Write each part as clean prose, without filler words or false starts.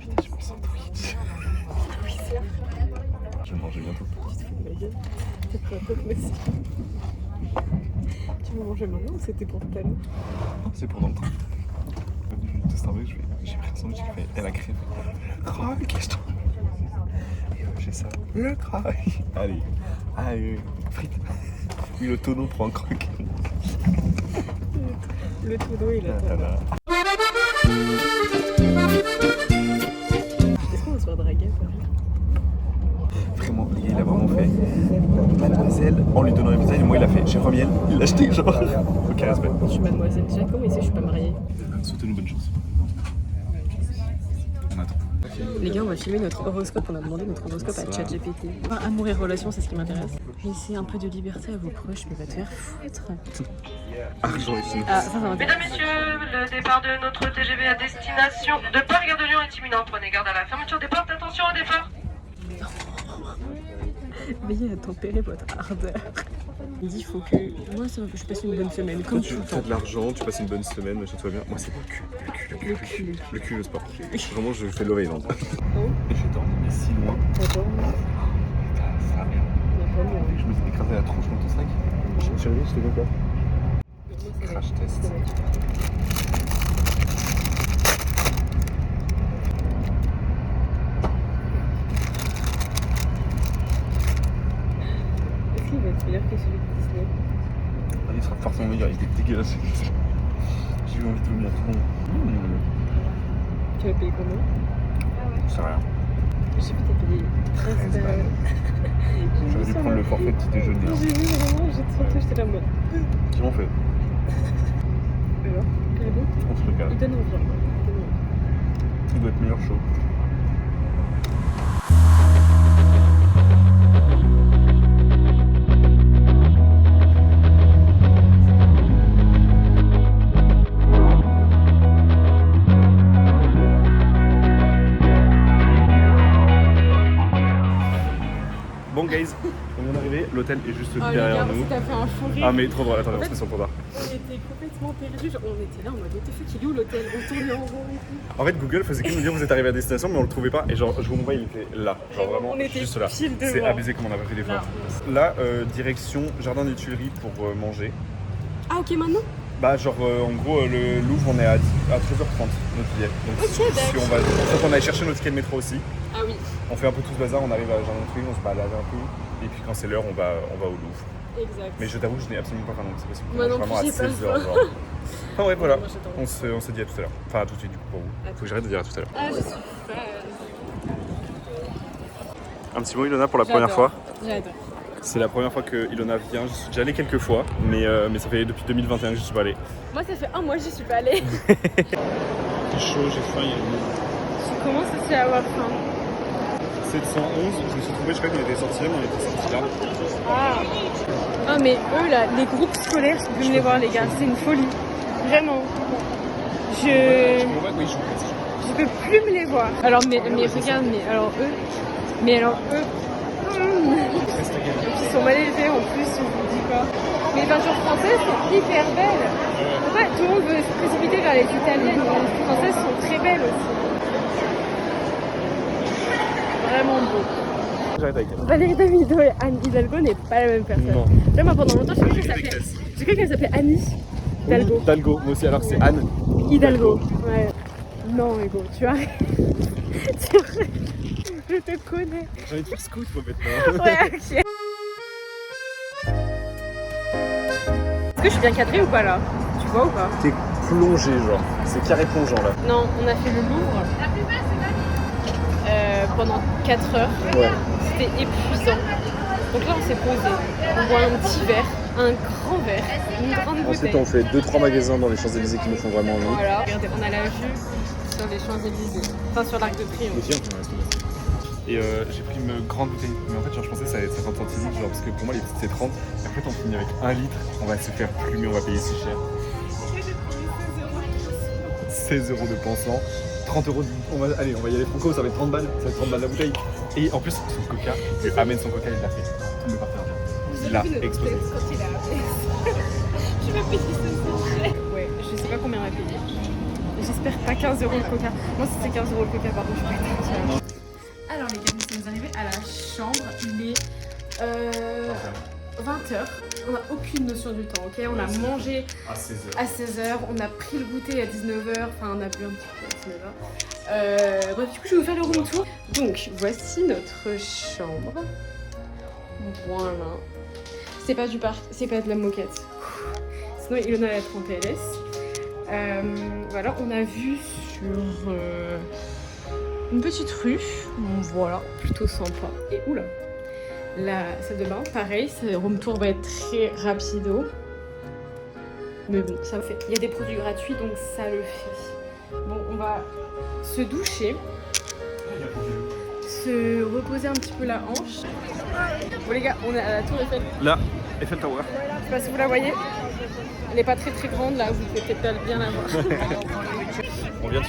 Putain, je me sens Twitch. Je vais manger bientôt. Tu te fais un peu aussi. Tu veux manger maintenant ou c'était pour tout à l'heure? C'est pour dans le train. Je vais Starbucks, j'ai pris un sandwich qui fait elle a crème. Croque, question. Et j'ai ça. Le croque. Allez, frites. Oui, le tonneau prend un croque. Le tonneau, il attend. Est-ce qu'on va se faire draguer à Paris? Vraiment, les gars, il a vraiment fait mademoiselle en lui donnant un visage. Et moi, il a fait chez Romiel. Il l'a acheté, genre. Ok, respect. Je suis mademoiselle Jacob, mais je suis pas mariée. Souhaitez-nous bonne chance. On attend. Les gars, on va filmer notre horoscope. On a demandé notre horoscope à ChatGPT. Amour et relations, c'est ce qui m'intéresse. Laissez un peu de liberté à vos proches, mais va te faire foutre. Argent et finances. Ah, ça m'intéresse. Mesdames, Messieurs, le départ de notre TGV à destination de Paris-Gare de Lyon est imminent. Prenez garde à la fermeture des portes. Attention au départ. Veillez à tempérer votre ardeur. Il dit, il faut que... Moi, je passe une bonne semaine, comme tout le Tu as temps. de l'argent, tu passes une bonne semaine, machin, tout va bien. Moi, c'est le cul. Le cul, le sport. Vraiment, je fais l'oreille dans. Et j'ai dormi, mais si loin. Attends, Putain, ça va bien. Je me suis écrasé la tronche dans ton sac. Je suis arrivé, j'étais bien quoi. Crash test. est-ce qu'il va être meilleur que celui de Disney? Il sera forcément meilleur, il était dégueulasse. J'ai eu envie de vomir tout le monde. Tu vas payer combien? C'est rien. J'ai vu t'as payé 13 balles. J'aurais dû prendre le forfait petit déjeuner. Hein. J'ai vu vraiment, j'ai senti, j'étais là en mode. Qui m'ont fait? Alors, il est bon? On se regarde. Il donne envie. Il doit être meilleur chaud. Bon guys, on vient d'arriver, l'hôtel est juste derrière nous. T'as fait un fou rire. Ah mais trop drôle, attendez, on se met sur le standard. On était complètement perdus, genre, on était là en mode what the fuck, il est où l'hôtel? On tournait en rond et tout. En fait Google faisait que nous dire vous êtes arrivé à destination mais on le trouvait pas et genre je vous montre il était là, genre vraiment On était juste là. pile devant. C'est abusé comme on n'a pas fait d'effort. Là, direction Jardin des Tuileries pour manger. Ah ok maintenant? Bah genre en gros le Louvre on est à 13h30 notre billet. Donc Ok, si d'accord. on va, faut qu'on aille chercher notre ticket de métro aussi. Ah oui, On fait un peu tout ce bazar, on arrive à Jardin des Tuileries, on se balade un peu et puis quand c'est l'heure on va au Louvre. exact. Mais je t'avoue je n'ai absolument pas faim donc c'est possible qu'on Moi mange non vraiment à plus, j'ai pas 16h faim. genre. Enfin bref voilà, Moi, j'attends. on se dit à tout à l'heure. Enfin à tout de suite du coup pour vous. Faut que j'arrête de dire à tout à l'heure. Ah je suis fan. Un petit mot Ilona pour la première fois. J'adore. C'est la première fois que Ilona vient, je suis déjà allé quelques fois, mais ça fait depuis 2021 que je suis pas allé. Moi ça fait un mois que j'y suis pas allée. C'est chaud, j'ai faim, il y a Tu commences aussi à avoir faim. 711, je me suis trouvé, je crois qu'on était sortis là, mais on était sortis là. Ah mais eux là, les groupes scolaires, vous pouvez me les voir les gars, c'est une folie. Vraiment. Je peux plus me les voir. Alors mais regarde, mais alors eux. Ils sont mal élevés en plus, je vous dis pas. Mais les peintures françaises sont hyper belles. Ouais, tout le monde veut se précipiter vers les italiennes, mais les françaises sont très belles aussi. Vraiment beau. J'arrête avec elle. Valérie Damido et Anne Hidalgo n'est pas la même personne. Non. Là, moi pendant longtemps, j'ai cru qu'elle s'appelait Annie Hidalgo. Hidalgo, moi aussi, alors que c'est Anne. Hidalgo. Ouais. Non, Hugo, tu arrêtes. Tu arrêtes. Je te connais. J'ai envie de faire scout moi maintenant. Ouais, ok. Est-ce que je suis bien cadrée ou pas là? Tu vois ou pas? T'es plongé genre, c'est carré plongeant là. Non, on a fait le Louvre pendant 4 heures. Ouais. C'était épuisant. Donc là, on s'est posé. On boit un petit verre, un grand verre, une grande Ensuite bouteille. on fait 2-3 magasins dans les Champs-Élysées qui nous font vraiment envie. Voilà, regardez, on a la vue sur les Champs-Élysées. Enfin, sur l'Arc de Triomphe. Et j'ai pris une grande bouteille, mais en fait genre, je pensais que ça allait être 50 centilitres, genre, parce que pour moi les petites c'est 30, et en fait on finit avec 1 litre, on va se faire plumer, on va payer si cher. 16 € de pansement, 30 €, on va y aller franco, ça va être 30 balles, ça va être 30 balles la bouteille. Et en plus son coca, il amène son coca, il l'a fait tomber par terre. Il a explosé. Je vais payer ça. Ouais, je sais pas combien on va payer. J'espère j'espère pas 15 € le coca. Moi, si c'est 15 € le coca, pardon, je suis pas éteinte. Alors, les gars, nous sommes arrivés à la chambre. Il est 20h. On n'a aucune notion du temps, ok? On a mangé à 16h. On a pris le goûter à 19h. Enfin, on a bu un petit peu à 19h. Bref, du coup, je vais vous faire le room tour. Donc, voici notre chambre. Voilà. C'est pas du parc, c'est pas de la moquette. Sinon, Ilona va être en PLS. Voilà, on a vu sur une petite rue. Voilà, plutôt sympa. Et oula, la salle de bain, pareil, le room tour va être très rapido. Mais bon, ça le fait. Il y a des produits gratuits, donc ça le fait. Bon, on va se doucher, se reposer un petit peu la hanche. Bon les gars, on est à la tour Eiffel. Là, Eiffel Tower. Je sais pas si vous la voyez. Elle est pas très très grande là, vous pouvez peut-être pas bien la voir. On vient de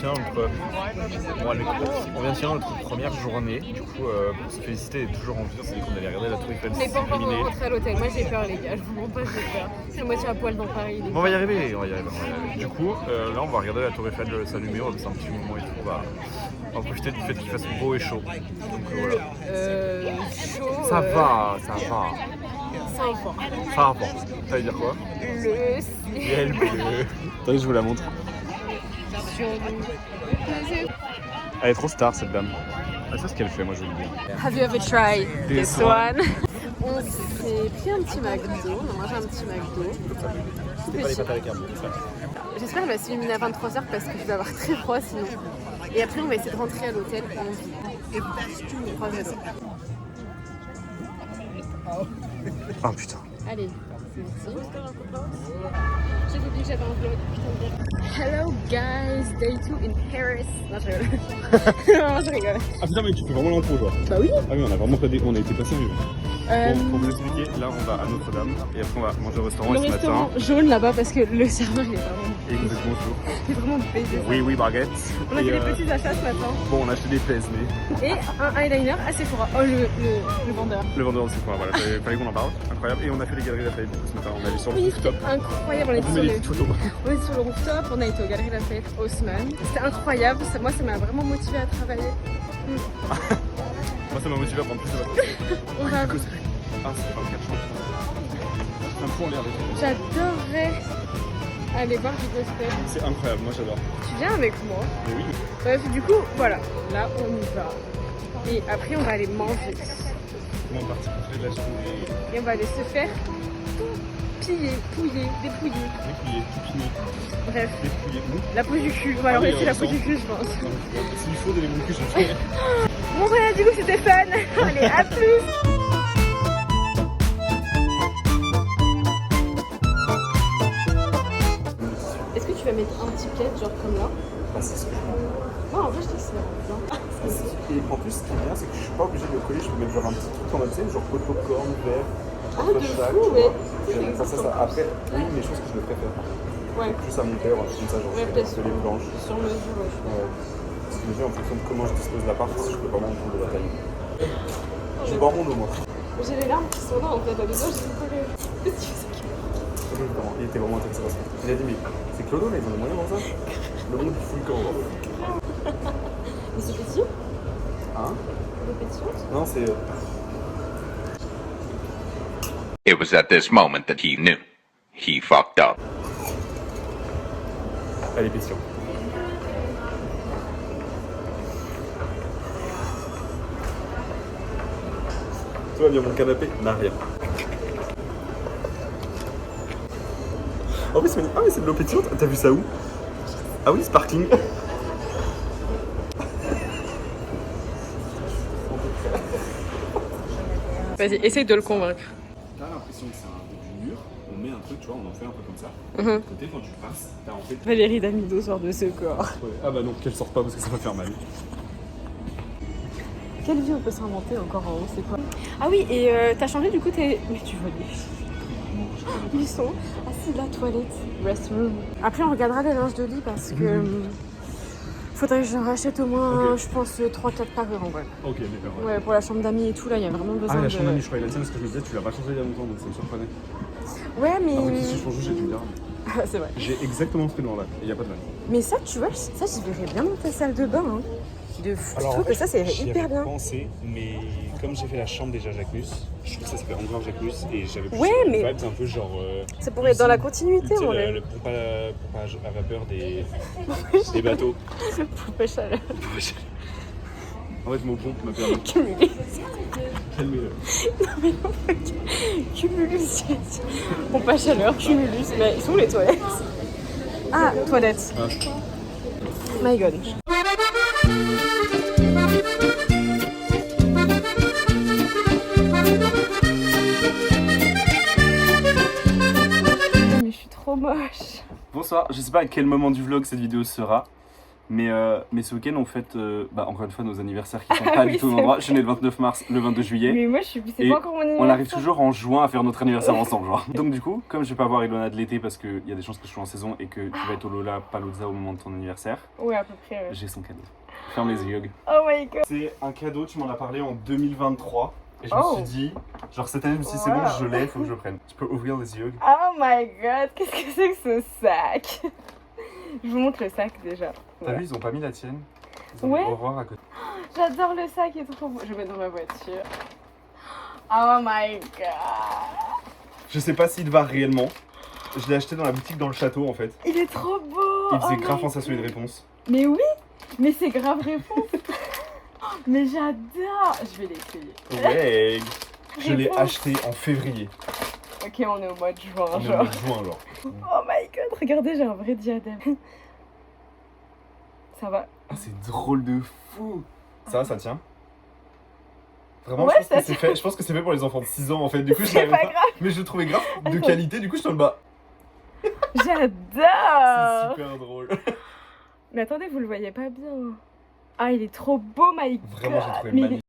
finir notre première journée. Du coup, pour se féliciter et toujours en vie, c'est qu'on allait regarder la tour Eiffel. On n'est pas encore rentré à l'hôtel. Moi j'ai peur les gars, je vous mens pas, j'ai peur. C'est moitié à poil dans Paris. On va y arriver, Du coup, là on va regarder la tour Eiffel s'allumer, on va passer un petit moment et tout. On va profiter du fait qu'il fasse beau et chaud. Donc voilà. Chaud. Ça va. Sympa. T'allais dire quoi? Le ciel bleu. Attendez, je vous la montre. Elle est trop star cette dame. Ah, c'est ce qu'elle fait, moi je vous le dis. Have you ever tried this one? On s'est pris un petit McDo, on a mangé un petit McDo. C'était pas les pâtes avec herbe, c'est ça. J'espère qu'elle va s'illuminer à 23h parce que je vais avoir très froid sinon. Et après on va essayer de rentrer à l'hôtel en vie. Oh putain. Allez, c'est parti. J'ai oublié que j'avais un vlog, putain de merde. Hello guys, day 2 in Paris. Non, je rigole. Non, je rigole. Ah putain, mais tu fais vraiment l'intro, quoi. Bah oui. Ah oui, on a vraiment pas on a été passé en vue. Bon, pour vous expliquer, là on va à Notre-Dame et après on va manger au restaurant le ce matin. restaurant jaune là-bas parce que le serveur il est vraiment. Exactement chaud. Il est vraiment baisé. Oui, baguette. On a fait des petits achats ce matin. Bon, on a acheté des pèse-nez. Et un eyeliner à Sephora. Oh, le vendeur. Le vendeur de Sephora, voilà, fallait qu'on en parle. Incroyable. Et on a fait les galeries Lafayette du coup ce matin. On allait sur le Oui, rooftop. c'était incroyable. On était sur le rooftop, on a été aux galeries Lafayette Haussmann. C'était incroyable. Moi, ça m'a vraiment motivé à travailler. Moi, ça m'a motivé à prendre plus de vacances. On va. Ah, c'est pas le cas, c'est un fou en l'air. J'adorerais aller voir du gospel. C'est incroyable, moi j'adore. Tu viens avec moi? Mais oui. Bref, du coup, voilà. Là, on y va. Et après, on va aller manger. On est parti pour faire de la journée. Et on va aller se faire dépouiller. Dépouiller. Bref. Dépouiller. La peau du cul. On va leur laisser la peau du cul, je pense. S'il faut donner mon cul, je fais. Bon, voilà, du coup, c'était fun. Allez, à plus. Est-ce que tu vas mettre un petit plaid, genre comme là? Bah, c'est ce que je prends. Non, en vrai, je dis que c'est bien. Et en plus, ce qui est bien, c'est que je suis pas obligé de le coller. Je peux mettre genre un petit truc en mode, tu sais, genre pot de popcorn, verre. Ah, de fou, mais. Ça. Après, oui, mais je pense que je le préfère. Ouais. Plus à mon père, comme ça, genre, Ouais, je peut-être. fais les blanches. Sur mesure, ouais. Parce que en fonction de comment je dispose l'appart, je peux vraiment me prendre de la taille. J'ai pas rond au moins. J'ai les larmes qui sont là en fait, à deux doigts, je sais pas que. Il était vraiment intéressé par ça. Il a dit, mais c'est Clodo là, ils ont les moyens dans ça. Le monde du full camp. Mais c'est petit? Hein? C'est petit? Non, c'est. It was at this moment that he knew. He fucked up. Elle est pétillante. Tout va bien, mon canapé n'a rien. En plus, c'est ah, mais c'est de l'eau pétillante. T'as vu ça où? Ah oui, sparkling. Vas-y, essaye de le convaincre. T'as l'impression que c'est un bout du mur, on met un truc, tu vois, on en fait un peu comme ça. Mhm. Côté, quand tu passes, t'as en fait. Valérie Damido sort de ce corps. Ouais. Ah bah non, qu'elle sorte pas parce que ça va faire mal. Quelle vie on peut s'inventer encore en haut, c'est quoi? Ah oui, et t'as changé du coup tes. Mais tu vois les. Ils sont assis de la toilette, restroom. Après, on regardera les linges de lit parce que. Faudrait que je rachète au moins, je pense, 3-4 parures en vrai. Ok, d'accord. Ouais, pour la chambre d'amis et tout, là, il y a vraiment besoin de. Ah, la chambre d'amis, je croyais la tienne parce que je me disais, tu l'as pas changé il y a longtemps donc ça me surprenait. Ouais, mais. Ah oui, si je change, j'ai dû le dire. Ah, c'est vrai. J'ai exactement ce peignoir là, et il n'y a pas de vanne. Mais ça, tu vois, ça, je verrais bien dans ta salle de bain. Hein. Je trouve que ça, c'est j'y hyper avais bien. pensé, mais comme j'ai fait la chambre déjà Jacquemus, je trouve que ça s'appelle encore Jacquemus et j'avais plus Ouais, mais vibes un peu genre. Ça pourrait être dans la continuité, tu sais, mon le pompage à vapeur des bateaux. Poupée chaleur. En fait, mon pompe m'a permis de Cumulus. calmer Cumulus. Pompe à chaleur, cumulus. Mais ils sont où les toilettes? Ah, toilettes. Ah. My god. Mais je suis trop moche. Bonsoir, je sais pas à quel moment du vlog cette vidéo sera, mais ce week-end on fête encore une fois nos anniversaires qui sont pas oui, du tout au c'est même endroit. vrai. Je suis né le 29 mars, le 22 juillet. Mais moi, c'est Et pas encore mon anniversaire. On arrive toujours en juin à faire notre anniversaire ensemble, genre. Donc du coup, comme je vais pas voir Ilona de l'été parce qu'il y a des chances que je sois en saison et que tu vas être au Lola Palooza au moment de ton anniversaire, Ouais, à peu près, ouais. j'ai son cadeau. Ferme les yeux. Oh my god. C'est un cadeau, tu m'en as parlé en 2023 et je Oh. me suis dit, genre cette année je me suis dit c'est bon, je l'ai, faut que je le prenne. Tu peux ouvrir les yeux. Oh my god, qu'est-ce que c'est que ce sac? Je vous montre le sac déjà. T'as Voilà. vu, ils ont pas mis la tienne. Ils ont Ouais. mis Aurore à côté. J'adore le sac, il est trop beau. Je vais mettre dans ma voiture. Oh my god. Je sais pas s'il te va réellement. Je l'ai acheté dans la boutique dans le château en fait. Il est trop beau. Il faisait Oh grave my penser à celui de God. réponse. Mais oui, mais c'est grave réponse. Mais j'adore. Je vais l'essayer. Ouais. Je l'ai Réponse. acheté en février. Ok, on est au mois de juin, On est au genre. mois de juin genre. Oh my god, regardez, j'ai un vrai diadème. Ça va. Ah, c'est drôle de fou. Ça tient. Vraiment, Ouais, je pense ça que c'est fait. Je pense que c'est fait pour les enfants de 6 ans en fait. Du coup, je C'est l'avais pas pas. grave. Mais je le trouvais grave de Attends. qualité. Du coup, je te le bats. C'est J'adore. super drôle. Mais attendez, vous le voyez pas bien. Ah, il est trop beau, my god. Vraiment, j'ai trouvé Mais il est magnifique.